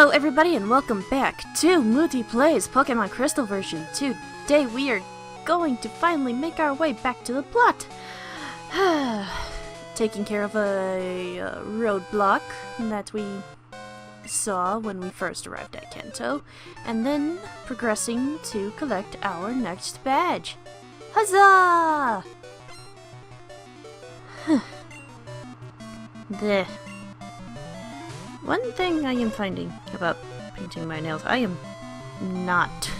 Hello everybody and welcome back to Mutti Plays Pokemon Crystal version. Today we are going to finally make our way back to the plot. Taking care of a roadblock that we saw when we first arrived at Kanto, and then progressing to collect our next badge. Huzzah! The one thing I am finding about painting my nails, I am not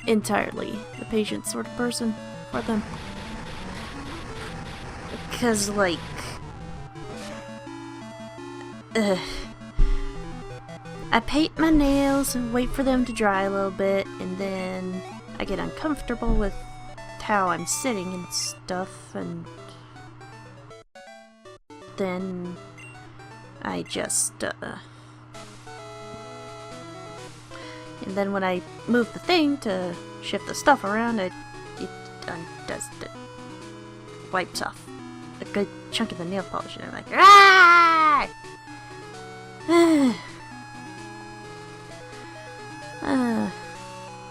entirely the patient sort of person for them. Because, like, I paint my nails and wait for them to dry a little bit, and then I get uncomfortable with how I'm sitting and stuff, and then I just, and then when I move the thing to shift the stuff around, it wipes off a good chunk of the nail polish, and I'm like, ah!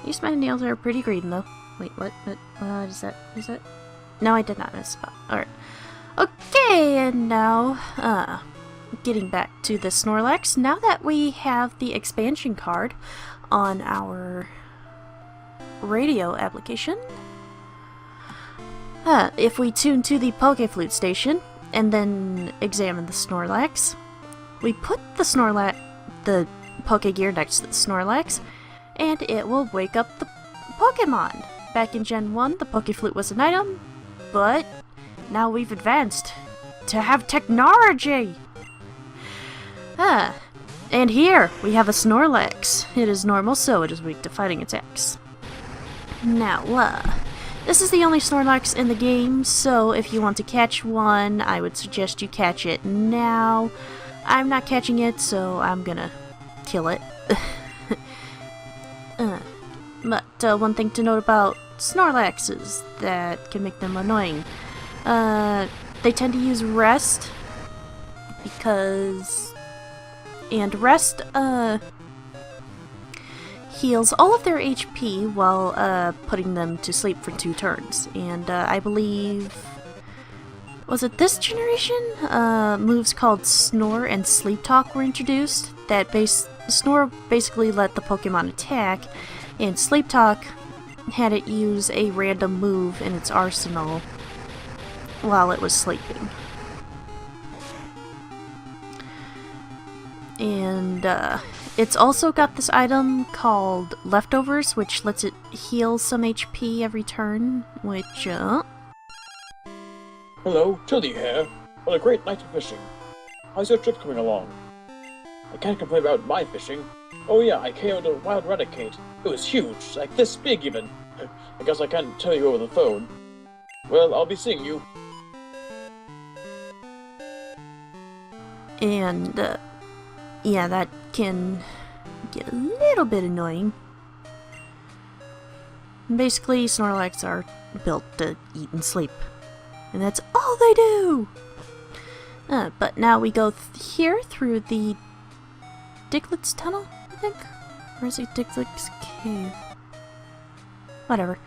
These my nails are pretty green though. Wait, what is that? Is that? No, I did not miss a spot. Alright. Okay, and now, getting back to the Snorlax, now that we have the expansion card on our radio application, if we tune to the Pokeflute station and then examine the Snorlax, we put the Pokegear next to the Snorlax, and it will wake up the Pokemon. Back in Gen 1, the Pokeflute was an item, but now we've advanced to have technology! And here we have a Snorlax. It is normal, so it is weak to fighting attacks. Now, this is the only Snorlax in the game, so if you want to catch one, I would suggest you catch it now. I'm not catching it, so I'm gonna kill it. But one thing to note about Snorlaxes that can make them annoying. They tend to use rest, because... And rest, heals all of their HP while, putting them to sleep for 2 turns. And, I believe... Was it this generation? Moves called Snore and Sleep Talk were introduced. Snore basically let the Pokemon attack, and Sleep Talk had it use a random move in its arsenal while it was sleeping. And it's also got this item called Leftovers, which lets it heal some HP every turn, which, Hello, Tildy here. What a great night of fishing. How's your trip coming along? I can't complain about my fishing. Oh yeah, I KO'd a wild Raticate. It was huge, like this big even. I guess I can't tell you over the phone. Well, I'll be seeing you. And, yeah, that can get a little bit annoying. Basically, Snorlax are built to eat and sleep. And that's all they do! But now we go here through the Diglett's Tunnel, I think? Or is it Diglett's Cave? Whatever.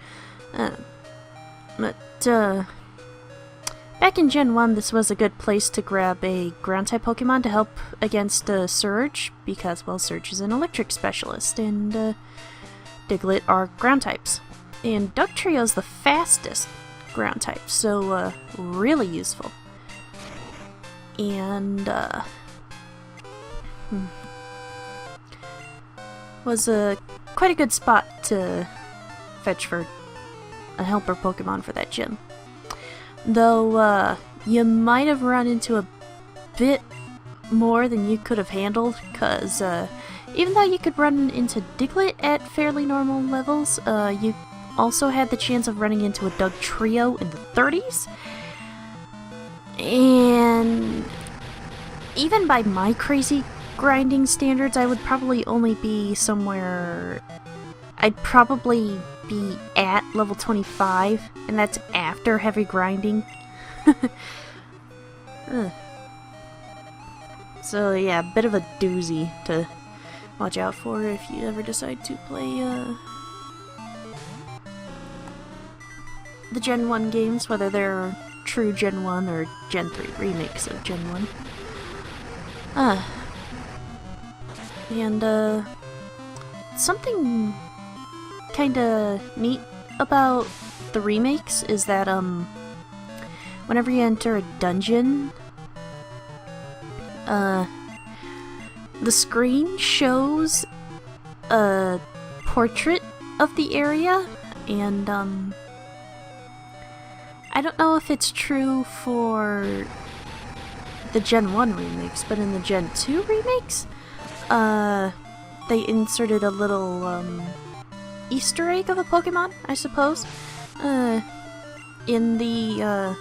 Back in Gen 1, this was a good place to grab a Ground-type Pokemon to help against Surge, because, well, Surge is an electric specialist, and Diglett are Ground-types. And Dugtrio's the fastest Ground-type, so really useful. And, was quite a good spot to fetch for a helper Pokemon for that gym. Though, you might have run into a bit more than you could have handled, because, even though you could run into Diglett at fairly normal levels, you also had the chance of running into a Dugtrio in the 30s. And even by my crazy grinding standards, I would probably only be somewhere... I'd probably be at level 25, and that's after heavy grinding. So yeah, a bit of a doozy to watch out for if you ever decide to play the Gen 1 games, whether they're true Gen 1 or Gen 3 remakes of Gen 1. And something kinda neat about the remakes is that whenever you enter a dungeon, the screen shows a portrait of the area, and I don't know if it's true for the Gen 1 remakes, but in the Gen 2 remakes, they inserted a little Easter egg of a Pokemon, I suppose, in the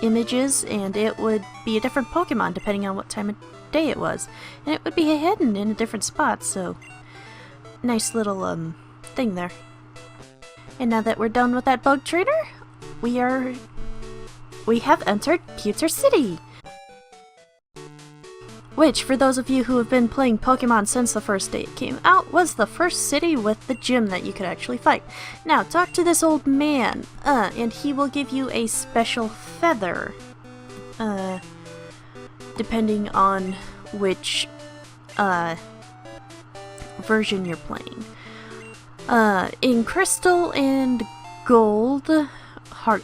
images, and it would be a different Pokemon depending on what time of day it was, and it would be hidden in a different spot, so nice little thing there. And now that we're done with that bug trader, we have entered Pewter City, which, for those of you who have been playing Pokemon since the first day it came out, was the first city with the gym that you could actually fight. Now, talk to this old man, and he will give you a special feather, depending on which, version you're playing. In Crystal and Gold, Heart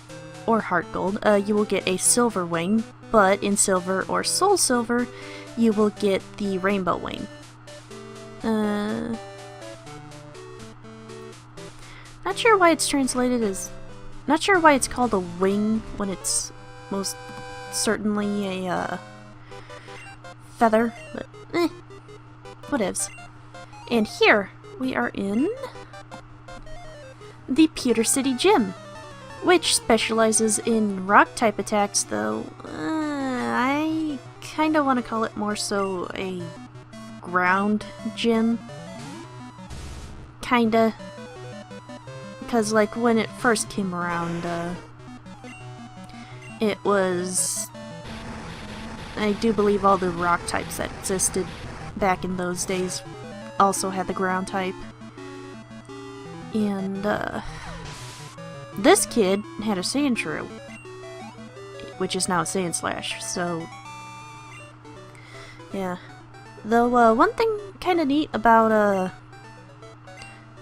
Gold, you will get a Silver Wing, but in Silver or Soul Silver, you will get the Rainbow Wing. Not sure why it's translated as... Not sure why it's called a wing when it's most certainly a feather, but whatevs. And here we are in the Pewter City Gym, which specializes in rock-type attacks, though I kinda want to call it more so a ground gym. Kinda. Because, like, when it first came around, it was... I do believe all the rock types that existed back in those days also had the ground type. And, this kid had a Sandshrew, which is now a Sandslash, so... yeah. Though, one thing kinda neat about,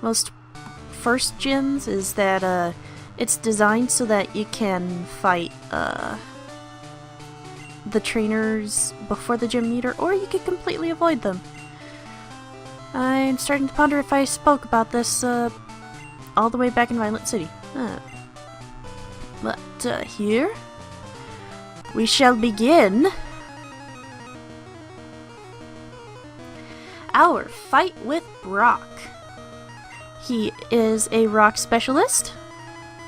most first gyms is that, it's designed so that you can fight, the trainers before the gym leader, or you could completely avoid them. I'm starting to ponder if I spoke about this, all the way back in Violet City. But, here we shall begin our fight with Brock. He is a rock specialist,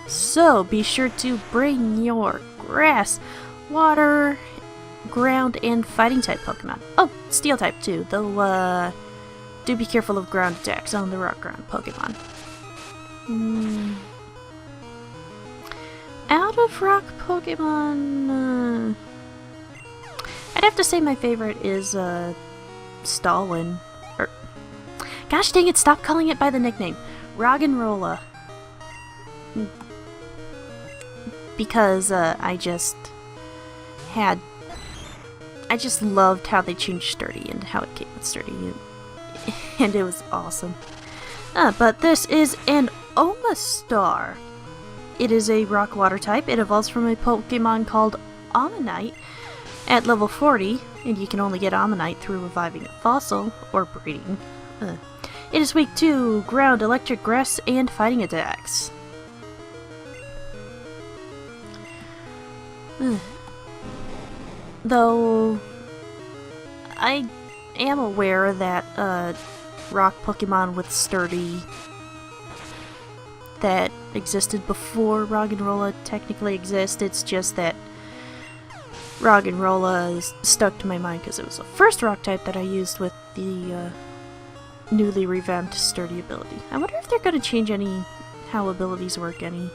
so be sure to bring your grass, water, ground, and fighting type Pokemon. Oh, steel type too, though do be careful of ground attacks on the rock ground Pokemon. Out of rock Pokemon, I'd have to say my favorite is Stalin. Or, gosh dang it, stop calling it by the nickname. Roggenrola. Because I just loved how they changed Sturdy and how it came with Sturdy, and it was awesome. But this is an Omastar. It is a rock water type. It evolves from a Pokemon called Ammonite at level 40, and you can only get Ammonite through reviving a fossil or breeding. It is weak to ground, electric, grass, and fighting attacks. Though I am aware that rock Pokemon with Sturdy that existed before Roggenrola technically exists. It's just that Roggenrola is stuck to my mind because it was the first rock type that I used with the newly revamped Sturdy ability. I wonder if they're going to change how abilities work in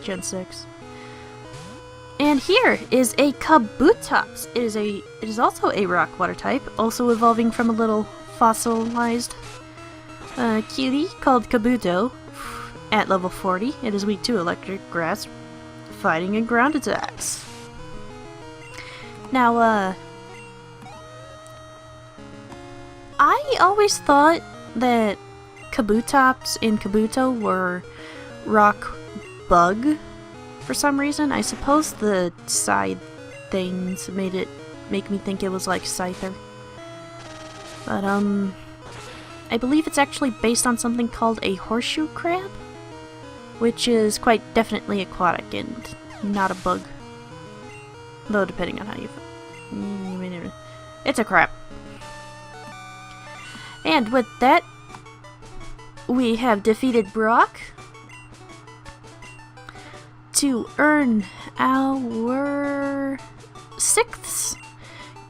Gen 6. And here is a Kabutops. It is also a rock water type, also evolving from a little fossilized cutie called Kabuto. At level 40, it is weak to electric, grass, fighting, and ground attacks. Now, I always thought that Kabutops and Kabuto were rock bug for some reason. I suppose the side things make me think it was like Scyther. But, I believe it's actually based on something called a horseshoe crab, which is quite definitely aquatic and not a bug. Though, depending on how you... It's a crab. And with that, we have defeated Brock to earn our 6th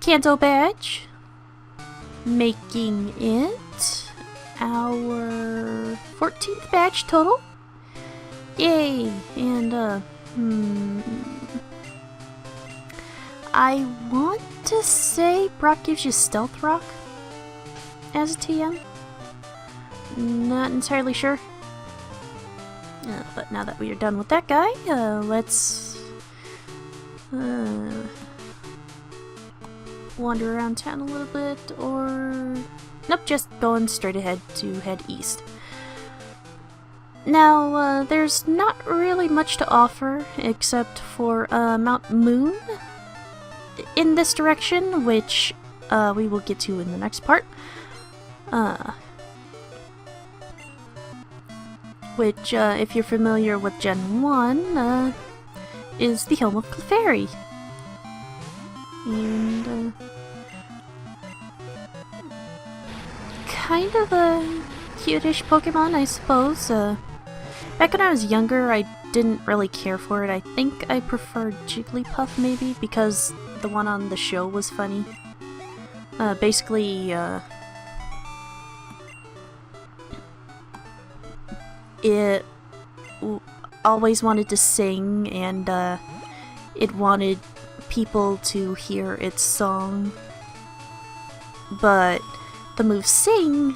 Kanto badge, making it our 14th badge total. Yay! And, I want to say Brock gives you Stealth Rock as a TM. Not entirely sure. But now that we are done with that guy, let's wander around town a little bit, or... Nope, just going straight ahead to head east. Now, there's not really much to offer except for Mount Moon in this direction, which we will get to in the next part. Which, if you're familiar with Gen 1, is the home of Clefairy. And, kind of a cute-ish Pokemon, I suppose. Back when I was younger, I didn't really care for it. I think I preferred Jigglypuff, maybe, because the one on the show was funny. Basically, it always wanted to sing, and it wanted people to hear its song. But the move Sing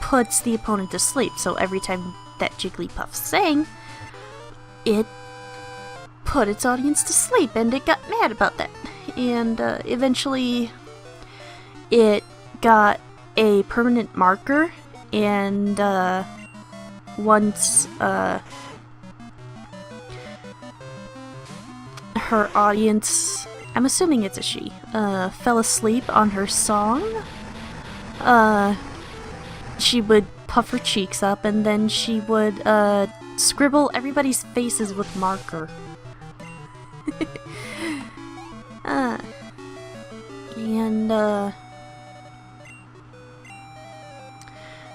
puts the opponent to sleep, so every time that Jigglypuff sang, it put its audience to sleep, and it got mad about that. And eventually it got a permanent marker, and once her audience, I'm assuming it's a she, fell asleep on her song, she would puff her cheeks up, and then she would scribble everybody's faces with marker. And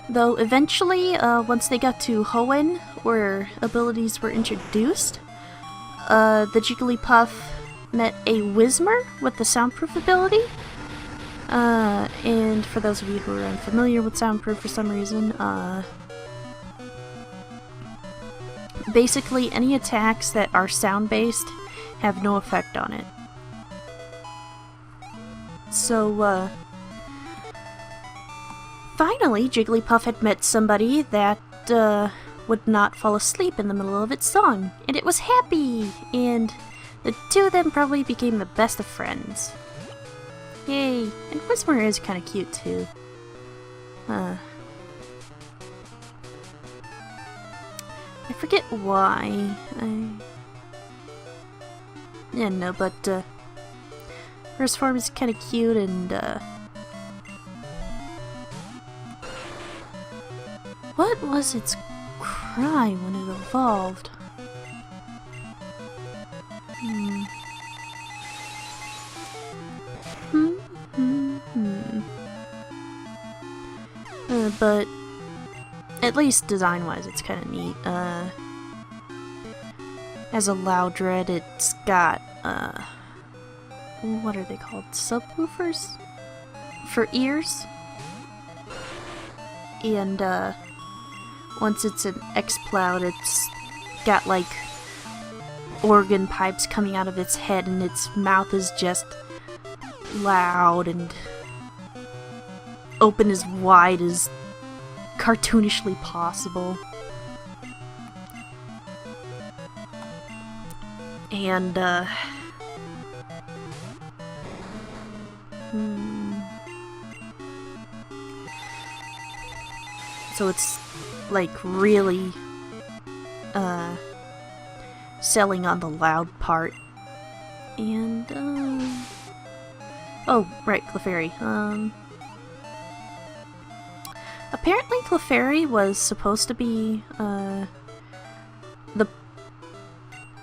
though eventually, once they got to Hoenn, where abilities were introduced, the Jigglypuff met a Whismur with the soundproof ability. And for those of you who are unfamiliar with soundproof for some reason, basically any attacks that are sound-based have no effect on it. So, finally, Jigglypuff had met somebody that, would not fall asleep in the middle of its song, and it was happy, and the two of them probably became the best of friends. Yay! And Whismur is kind of cute too. I forget why. Yeah, no, but first form is kind of cute, and what was its cry when it evolved? But at least design-wise, it's kind of neat. As a Loudred, it's got, what are they called? Subwoofers? For ears? And, once it's an X-Cloud, it's got, like, organ pipes coming out of its head, and its mouth is just loud and open as wide as cartoonishly possible. And, so it's, like, really, selling on the loud part. And, oh, right, Clefairy. Apparently Clefairy was supposed to be,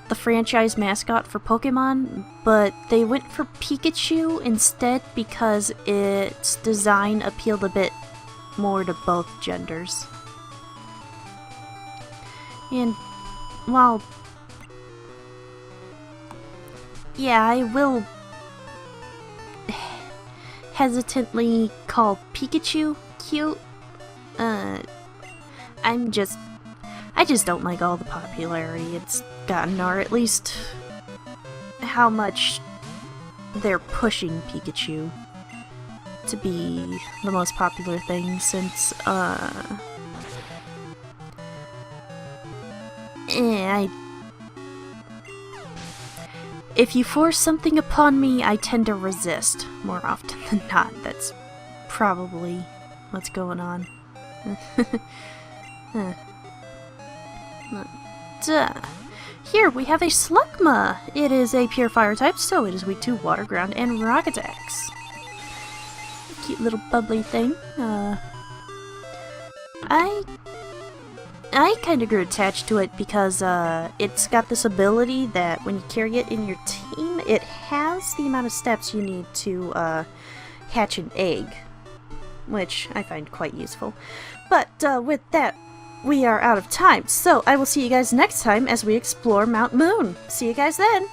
the franchise mascot for Pokemon, but they went for Pikachu instead because its design appealed a bit more to both genders. And while, yeah, I will hesitantly call Pikachu cute, I just don't like all the popularity it's gotten, or at least how much they're pushing Pikachu to be the most popular thing, since, if you force something upon me, I tend to resist more often than not. That's probably what's going on. Here we have a Slugma. It is a pure fire type, so it is weak to water, ground, and rock attacks. Cute little bubbly thing. I kind of grew attached to it because it's got this ability that when you carry it in your team, it has the amount of steps you need to hatch an egg, which I find quite useful. But with that, we are out of time, so I will see you guys next time as we explore Mount Moon. See you guys then!